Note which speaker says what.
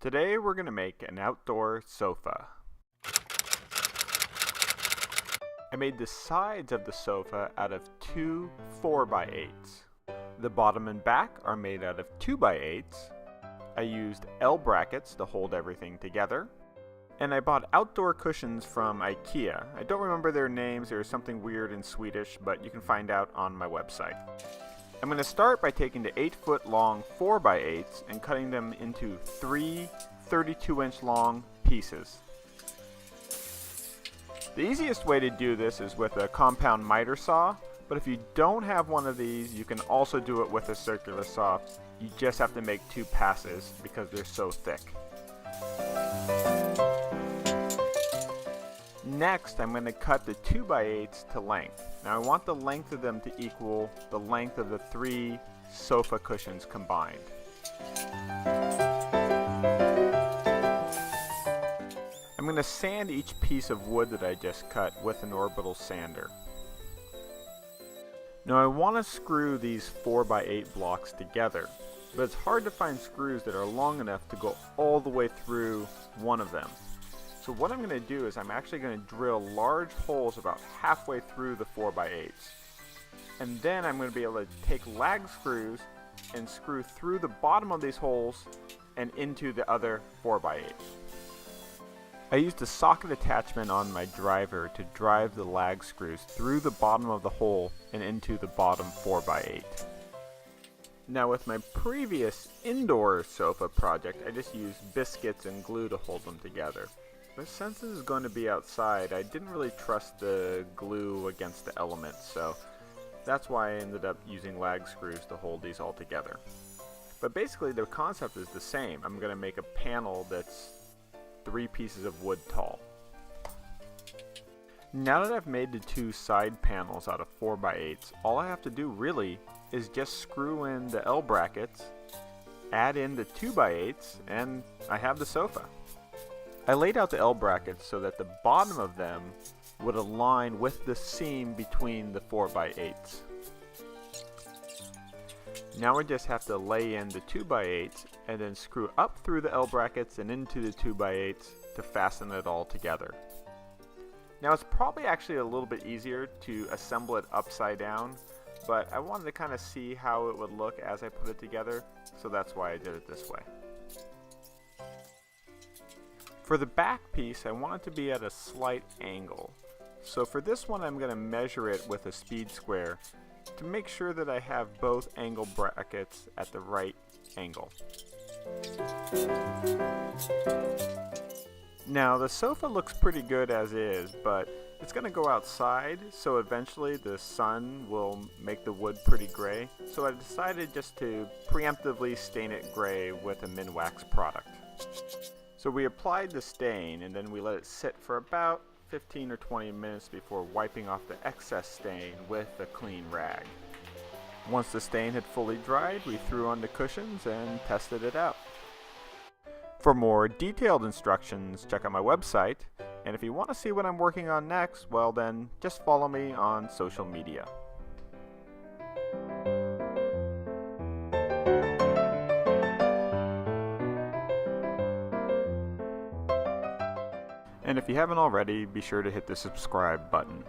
Speaker 1: Today we're going to make an outdoor sofa. I made the sides of the sofa out of two 4x8s. The bottom and back are made out of 2x8s. I used L brackets to hold everything together. And I bought outdoor cushions from IKEA. I don't remember their names, there's something weird in Swedish, but you can find out on my website. I'm going to start by taking the 8-foot long 4x8s and cutting them into three 32-inch long pieces. The easiest way to do this is with a compound miter saw, but if you don't have one of these, you can also do it with a circular saw. You just have to make 2 passes because they're so thick. Next, I'm going to cut the 2x8s to length. Now I want the length of them to equal the length of the 3 sofa cushions combined. I'm going to sand each piece of wood that I just cut with an orbital sander. Now I want to screw these 4x8 blocks together, but it's hard to find screws that are long enough to go all the way through one of them. So what I'm going to do is I'm actually going to drill large holes about halfway through the 4x8s. And then I'm going to be able to take lag screws and screw through the bottom of these holes and into the other 4x8. I used a socket attachment on my driver to drive the lag screws through the bottom of the hole and into the bottom 4x8. Now with my previous indoor sofa project, I just used biscuits and glue to hold them together. But since this is going to be outside, I didn't really trust the glue against the elements, so that's why I ended up using lag screws to hold these all together. But basically the concept is the same. I'm going to make a panel that's 3 pieces of wood tall. Now that I've made the 2 side panels out of 4x8s, all I have to do really is just screw in the L brackets, add in the 2x8s, and I have the sofa. I laid out the L brackets so that the bottom of them would align with the seam between the 4x8s. Now I just have to lay in the 2x8s and then screw up through the L brackets and into the 2x8s to fasten it all together. Now it's probably actually a little bit easier to assemble it upside down, but I wanted to kind of see how it would look as I put it together, so that's why I did it this way. For the back piece, I want it to be at a slight angle. So for this one, I'm going to measure it with a speed square to make sure that I have both angle brackets at the right angle. Now the sofa looks pretty good as is, but it's going to go outside, so eventually the sun will make the wood pretty gray. So I decided just to preemptively stain it gray with a Minwax product. So we applied the stain and then we let it sit for about 15 or 20 minutes before wiping off the excess stain with a clean rag. Once the stain had fully dried, we threw on the cushions and tested it out. For more detailed instructions, check out my website, and if you want to see what I'm working on next, well then, just follow me on social media. And if you haven't already, be sure to hit the subscribe button.